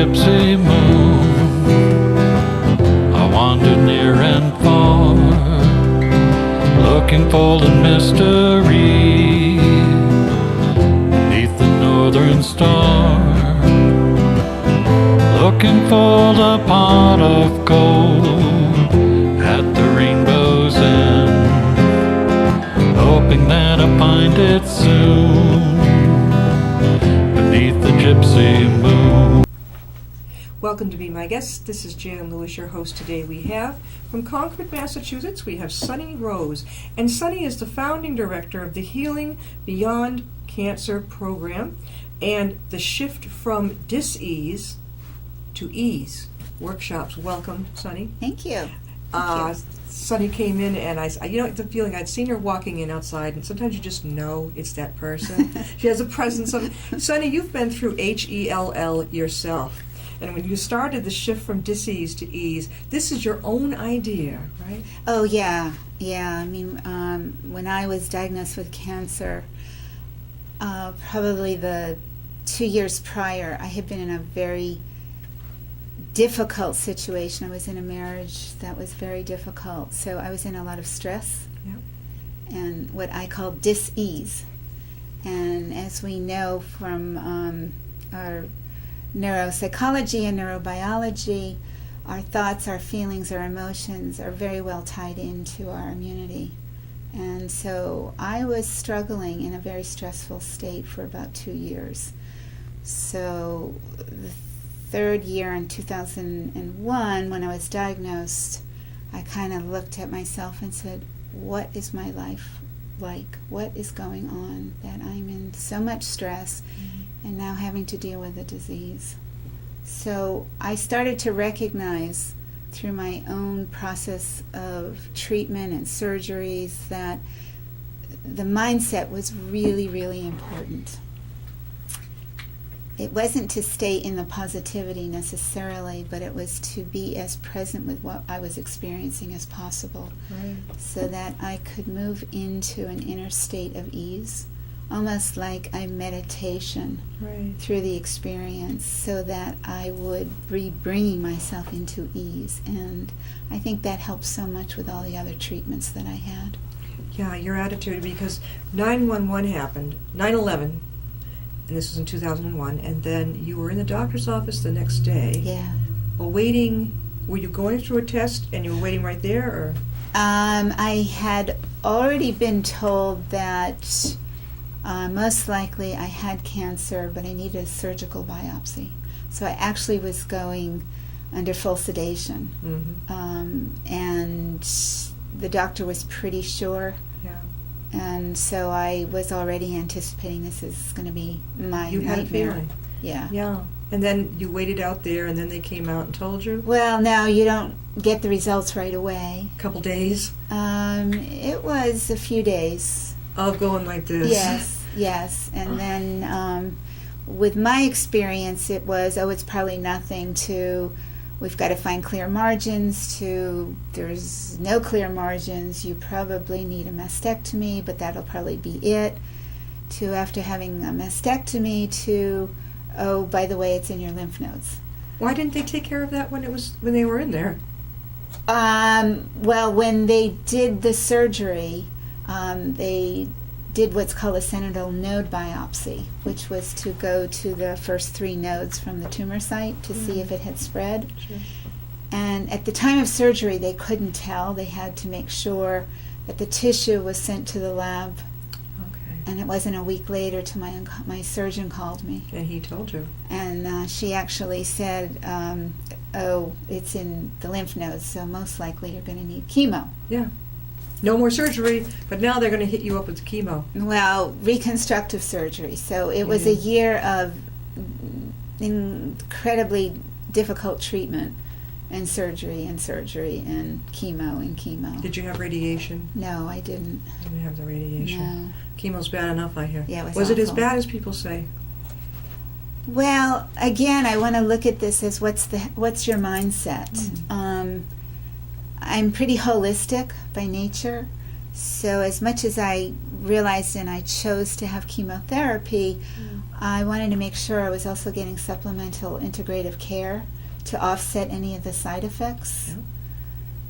gypsy moon, I wandered near and far, looking for the mystery beneath the northern star, looking for the pot of gold at the rainbow's end, hoping that I find it soon beneath the gypsy moon. Welcome to Be My Guest. This is Jan Lewis, your host. Today we have, from Concord, Massachusetts, we have Sonny Rose. And Sonny is the founding director of the Healing Beyond Cancer program and the Shift from Dis-Ease to Ease workshops. Welcome, Sonny. Thank you. Sonny came in and I the feeling I'd seen her walking in outside, and sometimes you just know it's that person. She has a presence of Sonny, you've been through HELL yourself. And when you started the Shift from Dis-Ease to Ease, this is your own idea, right? Oh, yeah. I mean, when I was diagnosed with cancer, probably the 2 years prior, I had been in a very difficult situation. I was in a marriage that was very difficult. So I was in a lot of stress and what I call dis-ease. And as we know from our neuropsychology and neurobiology, our thoughts, our feelings, our emotions are very well tied into our immunity. And so I was struggling in a very stressful state for about 2 years. So the third year in 2001, when I was diagnosed, I kind of looked at myself and said, what is my life like? What is going on that I'm in so much stress and now having to deal with a disease? So I started to recognize through my own process of treatment and surgeries that the mindset was really, really important. It wasn't to stay in the positivity necessarily, but it was to be as present with what I was experiencing as possible, Right. so that I could move into an inner state of ease, almost like a meditation Right. through the experience, so that I would be bringing myself into ease. And I think that helped so much with all the other treatments that I had. Yeah, your attitude, because 9/11 happened, 9/11, and this was in 2001, and then you were in the doctor's office the next day, Yeah. awaiting, were you going through a test and you were waiting right there, or? I had already been told that most likely I had cancer, but I needed a surgical biopsy. So I actually was going under full sedation. And the doctor was pretty sure. Yeah. And so I was already anticipating this is going to be my You had a nightmare. feeling. Yeah. Yeah. And then you waited out there, and then they came out and told you? Well, no, you don't get the results right away. A couple days It was a few days. of going like this. Yes. And then with my experience, it was, it's probably nothing, to we've got to find clear margins, to there's no clear margins, you probably need a mastectomy, but that'll probably be it, to after having a mastectomy, to, oh, by the way, it's in your lymph nodes. Why didn't they take care of that when they were in there? Well, when they did the surgery, they did what's called a sentinel node biopsy, which was to go to the first 3 nodes from the tumor site to see if it had spread. Sure. And at the time of surgery, they couldn't tell. They had to make sure that the tissue was sent to the lab. Okay. And it wasn't a week later till my surgeon called me. And he told you. And she actually said, it's in the lymph nodes, so most likely you're going to need chemo. Yeah. No more surgery, but now they're going to hit you up with the chemo. Well, reconstructive surgery. So it was a year of incredibly difficult treatment and surgery and chemo. Did you have radiation? No, I didn't. You didn't have the radiation. No. Chemo's bad enough, I hear. Yeah, it Was it as awful. bad as people say? Well, again, I want to look at this as what's your mindset. I'm pretty holistic by nature, so as much as I realized and I chose to have chemotherapy, I wanted to make sure I was also getting supplemental integrative care to offset any of the side effects. Yeah.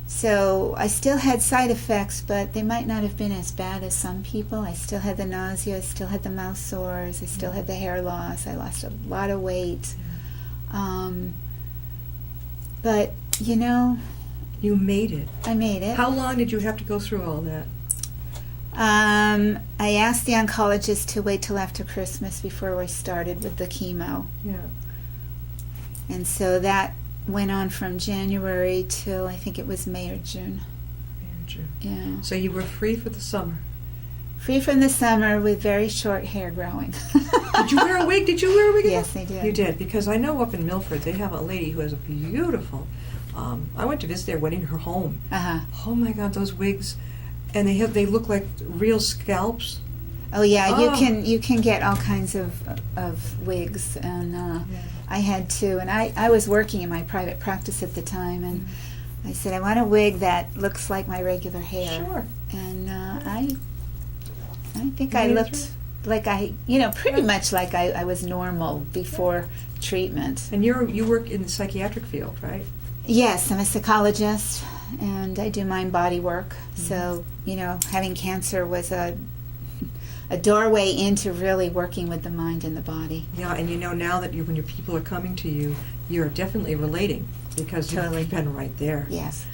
So I still had side effects, but they might not have been as bad as some people. I still had the nausea, I still had the mouth sores, I still had the hair loss, I lost a lot of weight. But, you know, You made it. I made it. How long did you have to go through all that? I asked the oncologist to wait till after Christmas before we started with the chemo. Yeah. And so that went on from January till I think it was May or June. Yeah. So you were free for the summer. Free from the summer with very short hair growing. Did you wear a wig? Did you wear a wig? Yes, I did. You did, because I know up in Milford they have a lady who has a beautiful. I went to visit their wedding, her home. Uh-huh. Oh my God, those wigs, and they look like real scalps. Oh yeah, Oh. you can get all kinds of wigs, and I had to, and I was working in my private practice at the time, and I said I want a wig that looks like my regular hair. Sure. And I think You I made it looked through? like pretty much like I was normal before treatment. And you work in the psychiatric field, right? Yes, I'm a psychologist, and I do mind-body work. So, having cancer was a doorway into really working with the mind and the body. Yeah, and now that when your people are coming to you, you're definitely relating because Totally. you've been right there. Yes.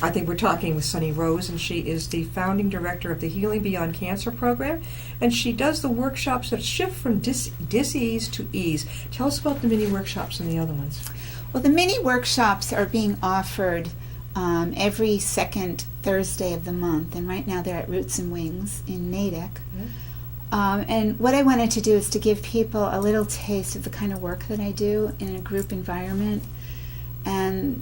I think we're talking with Sonny Rose, and she is the founding director of the Healing Beyond Cancer program, and she does the workshops that shift from dis-ease to ease. Tell us about the mini workshops and the other ones. Well, the mini workshops are being offered every second Thursday of the month, and right now they're at Roots and Wings in Natick. And what I wanted to do is to give people a little taste of the kind of work that I do in a group environment. And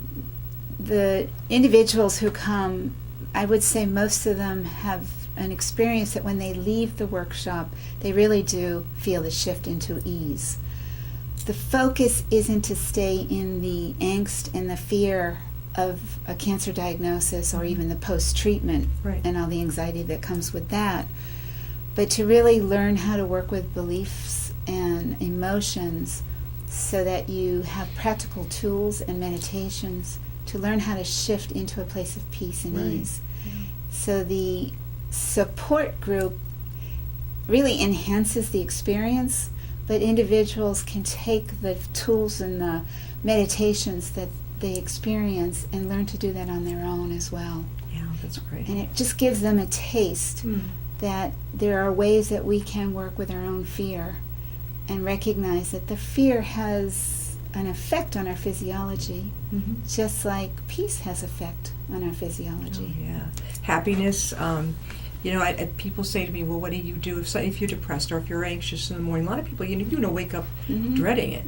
the individuals who come, I would say most of them have an experience that when they leave the workshop, they really do feel the shift into ease. The focus isn't to stay in the angst and the fear of a cancer diagnosis or even the post-treatment Right. and all the anxiety that comes with that, but to really learn how to work with beliefs and emotions so that you have practical tools and meditations to learn how to shift into a place of peace and Right. ease. So the support group really enhances the experience, but individuals can take the tools and the meditations that they experience and learn to do that on their own as well. Yeah, that's great. And it just gives them a taste that there are ways that we can work with our own fear and recognize that the fear has an effect on our physiology, just like peace has effect on our physiology. Oh, yeah. Happiness. People say to me, well, what do you do if you're depressed or if you're anxious in the morning? A lot of people, wake up dreading it.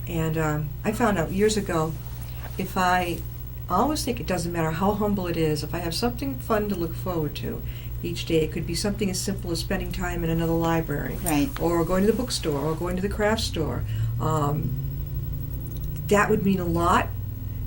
And I found out years ago, I always think it doesn't matter how humble it is, if I have something fun to look forward to each day, it could be something as simple as spending time in another library. Right. Or going to the bookstore or going to the craft store. That would mean a lot.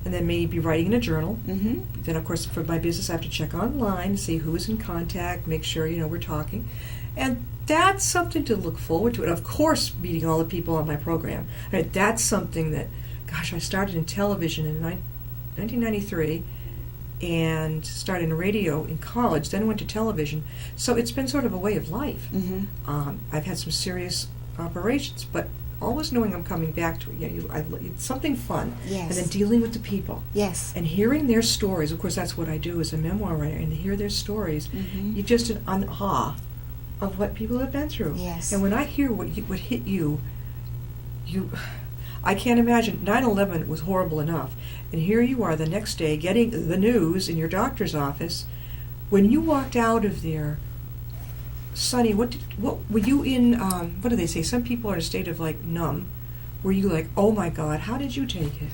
And then maybe writing in a journal. Then, of course, for my business, I have to check online, see who is in contact, make sure, we're talking. And that's something to look forward to. And, of course, meeting all the people on my program. Right, that's something that, gosh, I started in television in 1993 and started in radio in college, then went to television. So it's been sort of a way of life. I've had some serious operations, but always knowing I'm coming back to it. It's something fun. Yes. And then dealing with the people. Yes. And hearing their stories. Of course, that's what I do as a memoir writer. And to hear their stories, you're just in awe of what people have been through. Yes. And when I hear what hit you, I can't imagine. 9/11 was horrible enough. And here you are the next day getting the news in your doctor's office. When you walked out of there, Sonny, what were you in? What do they say? Some people are in a state of numb. Were you like, oh my God, how did you take it?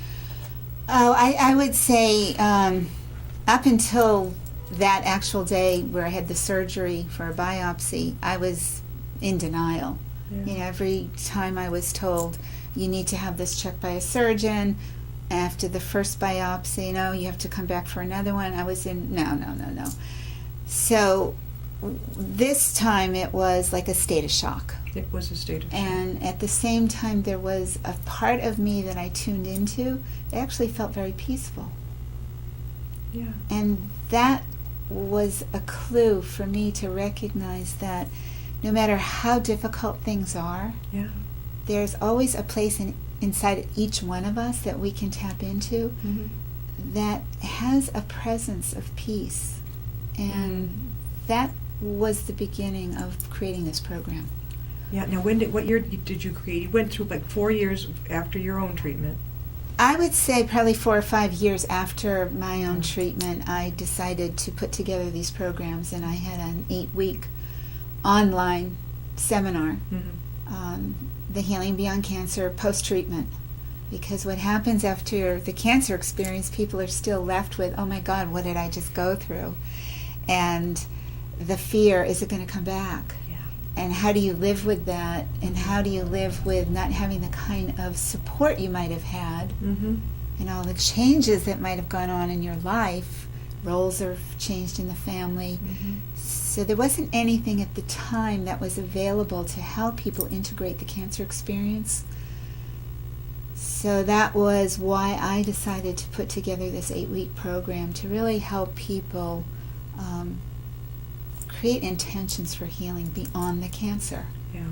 Oh, I would say up until that actual day where I had the surgery for a biopsy, I was in denial. Yeah. Every time I was told, you need to have this checked by a surgeon. After the first biopsy, you have to come back for another one. I was in, no. So this time it was like a state of shock. It was a state of shock. And at the same time, there was a part of me that I tuned into that actually felt very peaceful. Yeah. And that was a clue for me to recognize that no matter how difficult things are, Yeah. there's always a place inside each one of us that we can tap into Mm-hmm. that has a presence of peace. And that was the beginning of creating this program. Yeah. Now, what year did you create? You went through like 4 years after your own treatment. I would say probably 4 or 5 years after my own treatment, I decided to put together these programs, and I had an 8-week online seminar, The Healing Beyond Cancer Post-Treatment. Because what happens after the cancer experience, people are still left with, oh my God, what did I just go through? And the fear, is it going to come back? Yeah. And how do you live with that? And how do you live with not having the kind of support you might have had? Mm-hmm. And all the changes that might have gone on in your life. Roles are changed in the family. Mm-hmm. So there wasn't anything at the time that was available to help people integrate the cancer experience. So that was why I decided to put together this 8-week program to really help people create intentions for healing beyond the cancer. Yeah.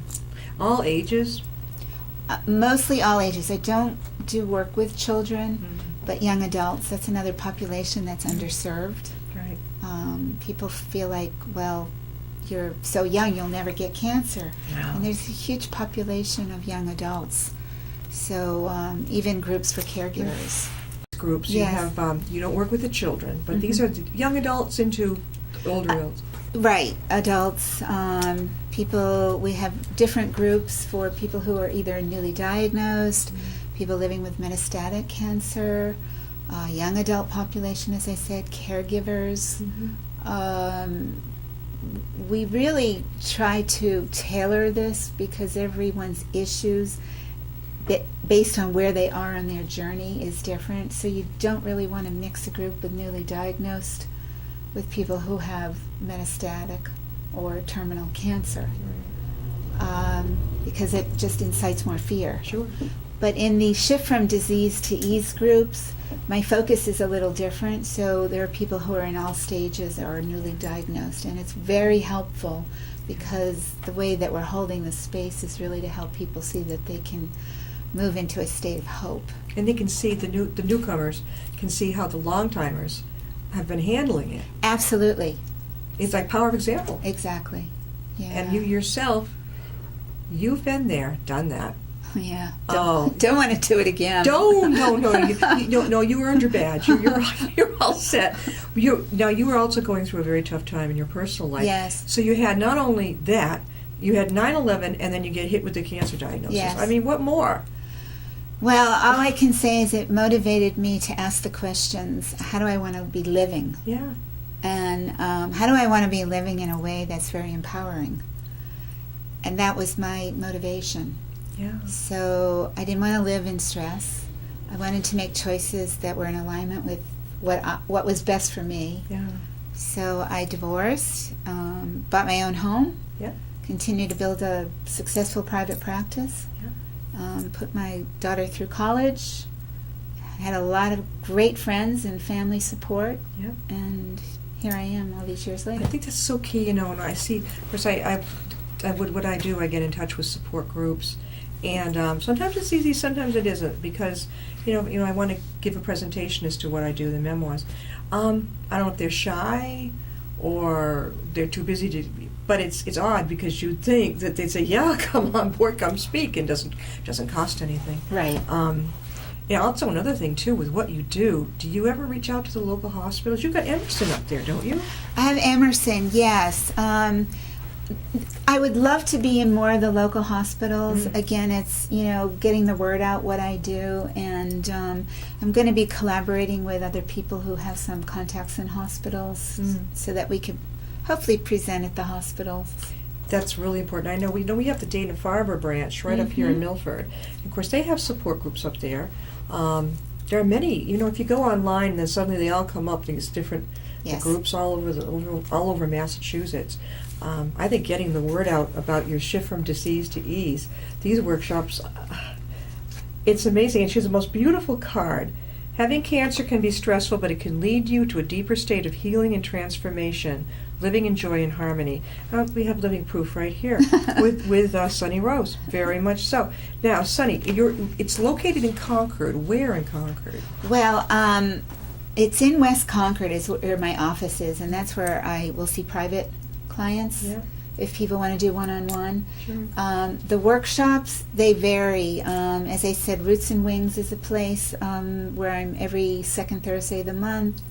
All ages. Mostly all ages. I don't do work with children, Mm-hmm. but young adults. That's another population that's underserved. Right. People feel like, well, you're so young, you'll never get cancer. Yeah. And there's a huge population of young adults. So even groups for caregivers. Groups. Yes. You have. You don't work with the children, but these are the young adults into older adults. Right, adults, people, we have different groups for people who are either newly diagnosed, people living with metastatic cancer, young adult population, as I said, caregivers. We really try to tailor this because everyone's issues, based on where they are on their journey, is different. So you don't really want to mix a group with newly diagnosed with people who have metastatic or terminal cancer, because it just incites more fear. Sure. But in the shift from disease to ease groups, my focus is a little different. So there are people who are in all stages or are newly diagnosed, and it's very helpful because the way that we're holding the space is really to help people see that they can move into a state of hope. And they can see the newcomers can see how the long-timers have been handling it. Absolutely. It's like power of example. Exactly. Yeah. And you yourself, you've been there, done that. Yeah. Oh. Don't want to do it again. No, you earned your badge. You're all set. You were also going through a very tough time in your personal life. Yes. So you had not only that, you had 9/11, and then you get hit with the cancer diagnosis. Yes. I mean, what more? Well, all I can say is it motivated me to ask the questions, how do I want to be living? Yeah. And how do I want to be living in a way that's very empowering? And that was my motivation. Yeah. So I didn't want to live in stress. I wanted to make choices that were in alignment with what was best for me. Yeah. So I divorced, bought my own home, Yeah. continued to build a successful private practice, Yeah. put my daughter through college, had a lot of great friends and family support, Yeah. and here I am all these years I later. think that's so key, and I see, of course, I what I do, I get in touch with support groups, and sometimes it's easy, sometimes it isn't, because, I want to give a presentation as to what I do, the memoirs. I don't know if they're shy, or they're too busy to, but it's odd, because you'd think that they'd say, yeah, come on board, come speak, and doesn't cost anything. Right. Also another thing too, with what you do you ever reach out to the local hospitals? You've got Emerson up there, don't you? I have Emerson, yes. I would love to be in more of the local hospitals. Again, it's, getting the word out what I do, and I'm going to be collaborating with other people who have some contacts in hospitals so that we could hopefully present at the hospitals. That's really important. I know we have the Dana-Farber branch right up here in Milford. Of course, they have support groups up there. There are many. If you go online, then suddenly they all come up. These different Yes. groups all over Massachusetts. I think getting the word out about your shift from disease to ease, these workshops, it's amazing. And she has the most beautiful card. Having cancer can be stressful, but it can lead you to a deeper state of healing and transformation, living in joy and harmony. We have living proof right here with Sonny Rose, very much so. Now, Sonny, it's located in Concord. Where in Concord? Well, it's in West Concord is where my office is, and that's where I will see private clients. Yeah. If people want to do one-on-one. Sure. The workshops, they vary. As I said, Roots and Wings is a place where I'm every second Thursday of the month.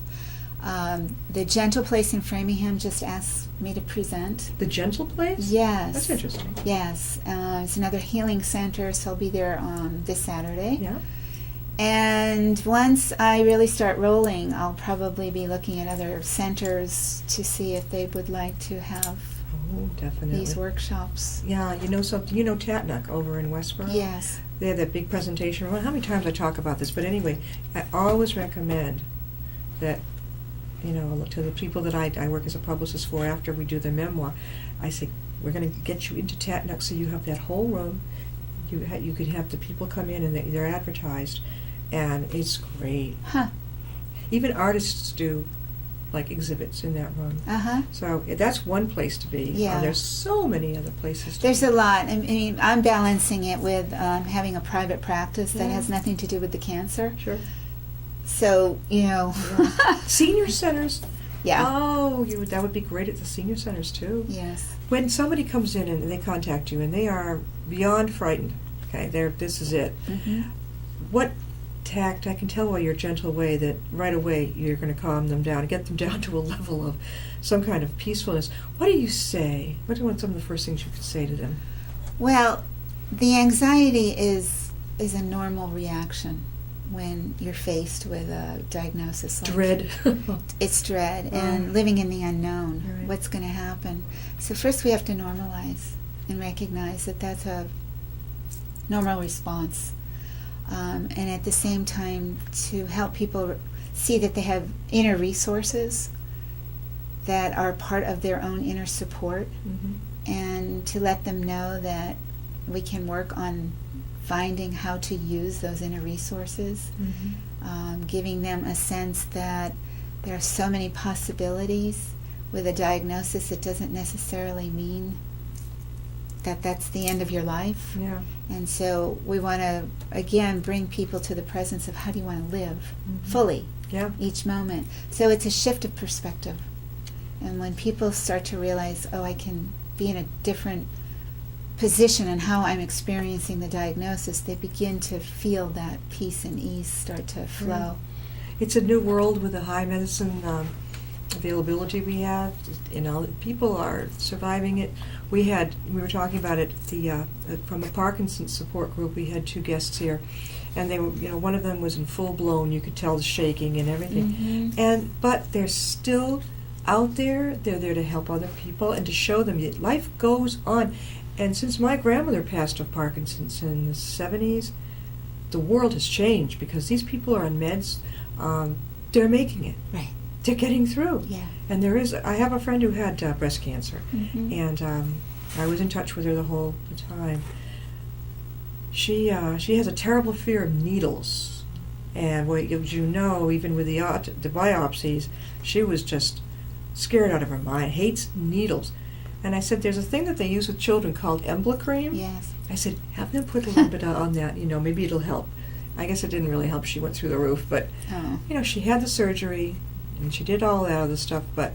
The Gentle Place in Framingham just asked me to present. The Gentle Place? Yes. That's interesting. Yes. It's another healing center, so I'll be there this Saturday. Yeah. And once I really start rolling, I'll probably be looking at other centers to see if they would like to have Oh, definitely. these workshops. Yeah, you know something. You know Tatnuck over in Westboro? Yes. They have that big presentation. Well, how many times I talk about this? But anyway, I always recommend that, you know, to the people that I work as a publicist for after we do the memoir, I say, we're going to get you into Tatnuck so you have that whole room. You could have the people come in and they're advertised, and it's great. Huh. Even artists do like exhibits in that room. Uh-huh. So that's one place to be. Yeah. There's so many other places to There's be. a lot. I mean, I'm balancing it with having a private practice that Yeah. has nothing to do with the cancer. Sure. So, you know. Senior centers. Yeah. Oh, that would be great at the senior centers too. Yes. When somebody comes in and they contact you and they are beyond frightened, okay, this is it. Mm-hmm. What tact? I can tell by your gentle way that right away you're going to calm them down, get them down to a level of some kind of peacefulness. What do you say? What are some of the first things you could say to them? Well, the anxiety is a normal reaction when you're faced with a diagnosis like Dread. It's dread and living in the unknown. Right. What's going to happen? So first we have to normalize and recognize that that's a normal response. And at the same time to help people see that they have inner resources that are part of their own inner support, Mm-hmm. and to let them know that we can work on finding how to use those inner resources, Mm-hmm. giving them a sense that there are so many possibilities with a diagnosis. It doesn't necessarily mean that that's the end of your life. Yeah. And so we want to, again, bring people to the presence of how do you want to live Mhm. fully Yeah. each moment. So it's a shift of perspective. And when people start to realize, oh, I can be in a different position in how I'm experiencing the diagnosis, they begin to feel that peace and ease start to flow. It's a new world with the high medicine availability we have. You know, people are surviving it. We were talking about it. From a Parkinson's support group, we had 2 guests here, and they were, you know, one of them was in full blown. You could tell the shaking and everything. Mhm. But they're still out there. They're there to help other people and to show them that life goes on. And since my grandmother passed of Parkinson's in the 70s, the world has changed because these people are on meds. They're making it. Right. They're getting through. Yeah. And I have a friend who had breast cancer, Mhm. and I was in touch with her the whole time. She has a terrible fear of needles, and as you know, even with the biopsies, she was just scared out of her mind. Hates needles. And I said, there's a thing that they use with children called Embla cream. Yes. I said, have them put a little bit on that. You know, maybe it'll help. I guess it didn't really help. She went through the roof, but Oh. you know, she had the surgery, and she did all that other stuff, but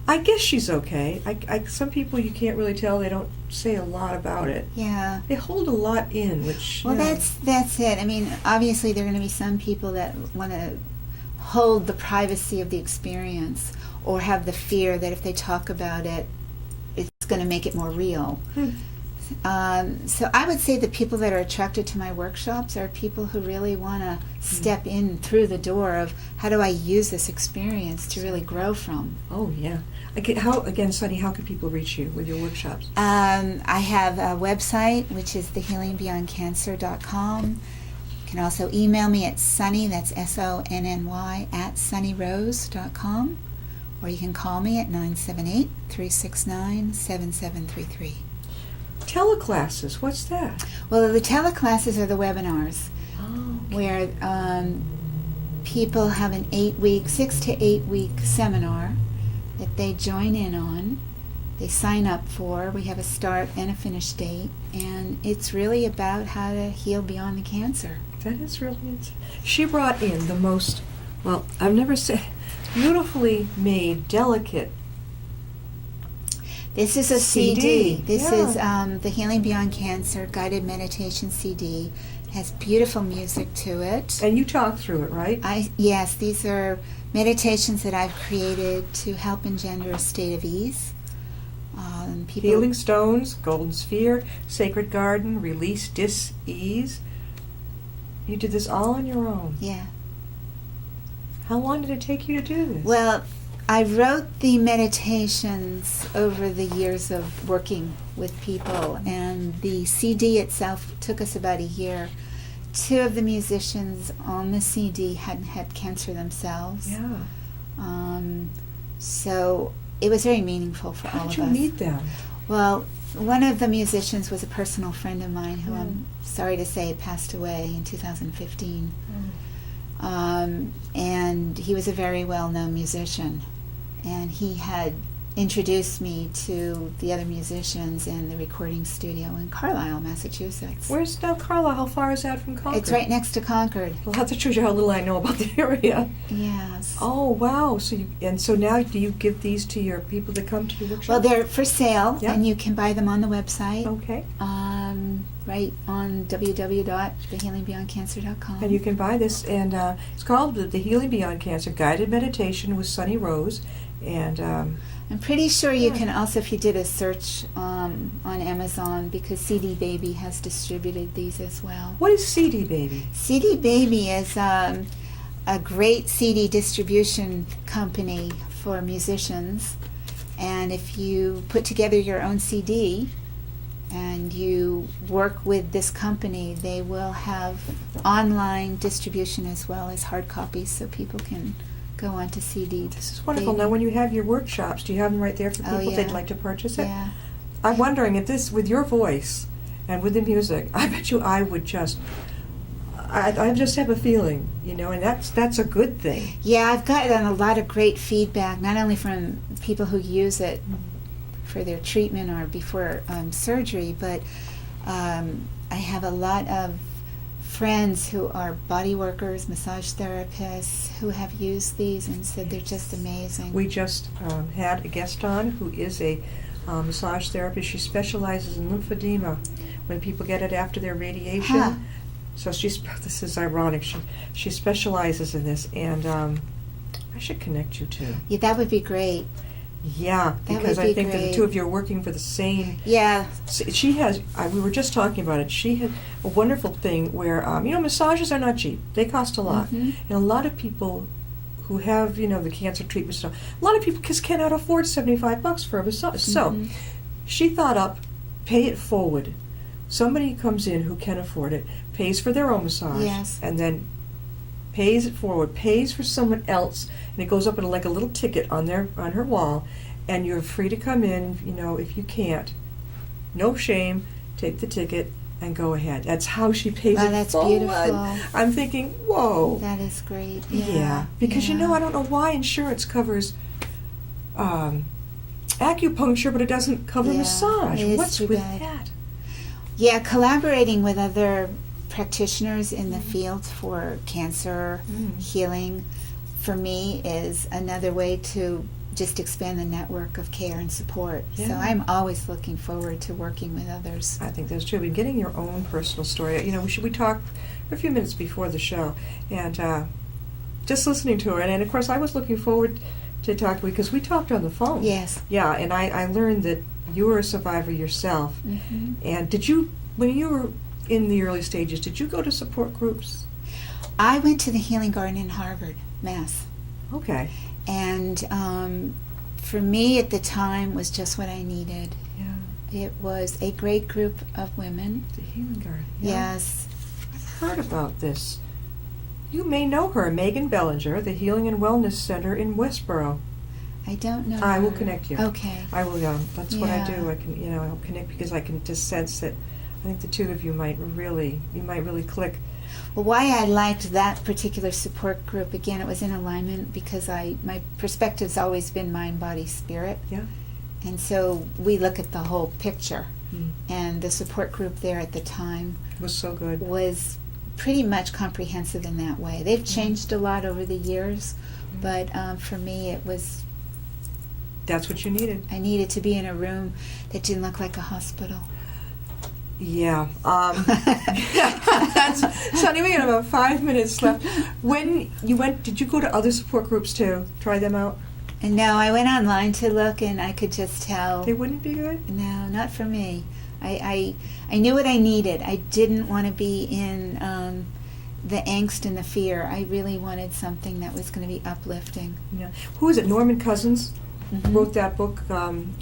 I guess she's okay. Some people you can't really tell. They don't say a lot about it. Yeah. They hold a lot in, which... Well, you know, that's it. I mean, obviously there are going to be some people that want to hold the privacy of the experience or have the fear that if they talk about it, it's going to make it more real. So I would say the people that are attracted to my workshops are people who really want to step in through the door of how do I use this experience to really grow from. Oh, yeah. Sonny, how can people reach you with your workshops? I have a website, which is thehealingbeyondcancer.com. You can also email me at Sonny, that's SONNY, @sonnyrose.com. or you can call me at 978-369-7733. Teleclasses, what's that? Well, the teleclasses are the webinars Oh, where people have an 6 to 8 week seminar that they join in on. They sign up for. We have a start and a finish date, and it's really about how to heal beyond the cancer. that is really interesting. She brought in the most, well, I've never seen, beautifully made, delicate. This is a CD. CD. This Yeah. is the Healing Beyond Cancer Guided Meditation CD. It has beautiful music to it. And you talk through it, right? Yes, these are meditations that I've created to help engender a state of ease. People, Healing stones, golden sphere, sacred garden, release, dis-ease. You did this all on your own. Yeah. How long did it take you to do this? Well, I wrote the meditations over the years of working with people, and the CD itself took us about a year. 2 of the musicians on the CD hadn't had cancer themselves. yeah. So it was very meaningful for How all did of you us. meet them? Well, one of the musicians was a personal friend of mine who Mm. I'm sorry to say passed away in 2015. And he was a very well-known musician. And he had introduced me to the other musicians in the recording studio in Carlisle, Massachusetts. Where's now Carlisle? How far is that from Concord? It's right next to Concord. Well, that shows you how little I know about the area. Yes. Oh, wow. So now do you give these to your people that come to your workshop? Well, they're for sale, Yeah. and you can buy them on the website, Okay. right on www.thehealingbeyondcancer.com. And you can buy this, and it's called the Healing Beyond Cancer Guided Meditation with Sonny Rose. And I'm pretty sure you Yeah. can also, if you did a search on Amazon, because CD Baby has distributed these as well. what is CD Baby? CD Baby is a great CD distribution company for musicians, and if you put together your own CD and you work with this company, they will have online distribution as well as hard copies, so people can go on to CD. This is wonderful. Baby. Now, when you have your workshops, do you have them right there for people Oh, if they'd yeah. like to purchase it? Yeah. I'm wondering if this, with your voice and with the music, I bet you I would just, I just have a feeling, and that's a good thing. Yeah, I've gotten a lot of great feedback, not only from people who use it for their treatment or before surgery, but I have a lot of friends who are body workers, massage therapists, who have used these and said they're just amazing. We just had a guest on who is a massage therapist. She specializes in lymphedema when people get it after their radiation. Huh. So this is ironic. She specializes in this, and I should connect you two. Yeah, that would be great. Yeah, That because would I be think that the great. two of you are working for the same. Yeah, She has. We were just talking about it. She had a wonderful thing where massages are not cheap. They cost a lot, Mhm. and a lot of people who have the cancer treatment stuff. A lot of people just cannot afford $75 for a massage. So Mhm. she thought up, pay it forward. Somebody comes in who can afford it, pays for their own massage, Yes. and then pays it forward, pays for someone else, and it goes up in like a little ticket on her wall, and you're free to come in, if you can't. No shame, take the ticket and go ahead. That's how she pays Wow, it that's forward. beautiful. I'm thinking, whoa. That is great. Yeah, because yeah. I don't know why insurance covers acupuncture, but it doesn't cover Yeah, massage. it is What's too with bad. that? Yeah, collaborating with other practitioners in the field for cancer healing, for me, is another way to just expand the network of care and support. So Yeah. I'm always looking forward to working with others. I think that's true. Getting your own personal story. We talked for a few minutes before the show, and just listening to her, and of course I was looking forward to talk to her because we talked on the phone. Yes. Yeah, and I learned that you were a survivor yourself. Hmm. And did you, when you were in the early stages, did you go to support groups? I went to the Healing Garden in Harvard, Mass. Okay. And for me at the time was just what I needed. Yeah. It was a great group of women. The Healing Garden. Yeah. Yes. I've heard about this. You may know her, Megan Bellinger, the Healing and Wellness Center in Westboro. I don't know. I will connect you. Okay. I will. That's what I do. Yeah. I can, I'll connect because I can just sense that. I think the two of you might really click. Well, why I liked that particular support group, again, it was in alignment because my perspective's always been mind, body, spirit. Yeah. And so we look at the whole picture. Mm. And the support group there at the time Was so good. was pretty much comprehensive in that way. They've changed a lot over the years, but for me it was... That's what you needed. I needed to be in a room that didn't look like a hospital. Yeah. Sonny, we got about 5 minutes left. When you went, did you go to other support groups too? Try them out? And no, I went online to look, and I could just tell. They wouldn't be good? No, not for me. I knew what I needed. I didn't want to be in the angst and the fear. I really wanted something that was going to be uplifting. Yeah. Who is it? Norman Cousins Mhm. wrote that book.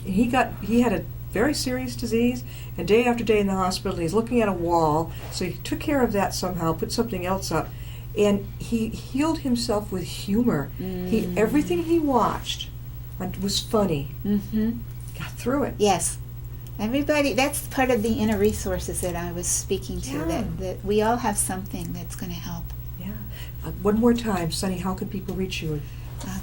He had a very serious disease, and day after day in the hospital, he's looking at a wall. So he took care of that somehow, put something else up, and he healed himself with humor. Everything he watched was funny. Mm-hmm. Got through it. Yes. Everybody, that's part of the inner resources that I was speaking to, Yeah. that we all have something that's going to help. Yeah. One more time, Sonny, how can people reach you?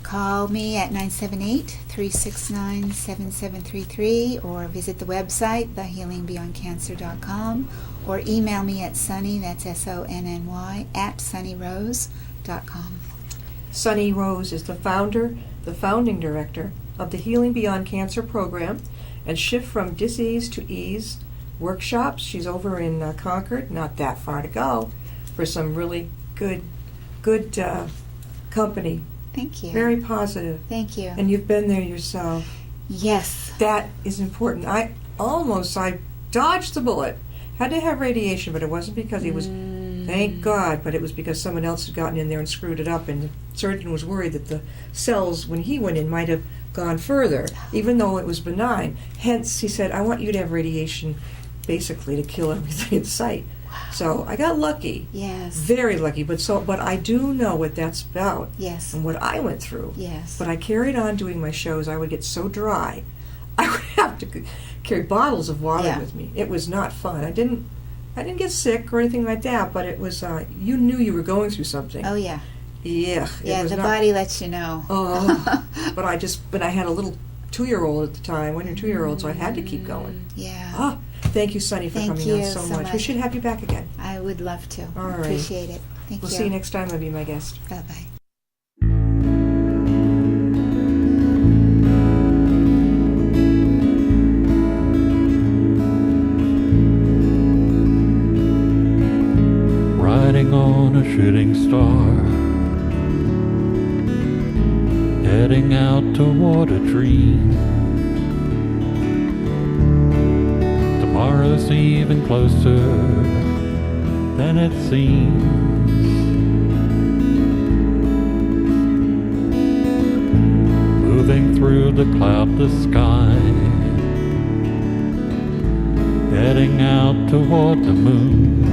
Call me at 978-369-7733 or visit the website, thehealingbeyondcancer.com, or email me at Sonny, that's SONNY, at sonnyrose.com. Sonny Rose is the founding director of the Healing Beyond Cancer program and Shift from Disease to Ease workshops. She's over in Concord, not that far to go, for some really good company. Thank you. Very positive. Thank you. And you've been there yourself. Yes. That is important. I dodged the bullet. Had to have radiation, but it wasn't because he was, thank God, but it was because someone else had gotten in there and screwed it up, and the surgeon was worried that the cells, when he went in, might have gone further, even though it was benign. Hence, he said, I want you to have radiation, basically, to kill everything in sight. So I got lucky. Yes. Very lucky, but I do know what that's about. Yes. And what I went through. Yes. But I carried on doing my shows. I would get so dry, I would have to carry bottles of water Yeah. with me. It was not fun. I didn't get sick or anything like that, but it was you knew you were going through something. Oh, yeah. Yeah. Yeah, was the not, body lets you know. Oh, but I had a little 2-year-old at the time, 1 or 2-year-old, so I had to keep going. Yeah. Ah, thank you, Sonny, for Thank coming you on so much. We should have you back again. I would love to. All right. Appreciate it. Thank We'll you. see you next time. I'll be my guest. Bye-bye. Riding on a shooting star, heading out toward a dream. Tomorrow's even closer than it seems. Moving through the cloudless sky, heading out toward the moon.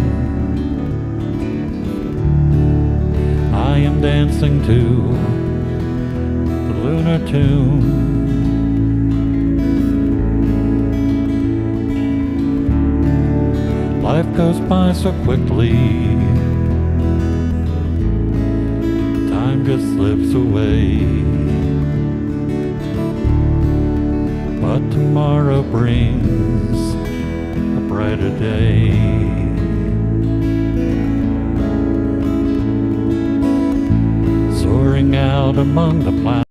I am dancing to the lunar tune. Life goes by so quickly, time just slips away. But tomorrow brings a brighter day. Soaring out among the planets.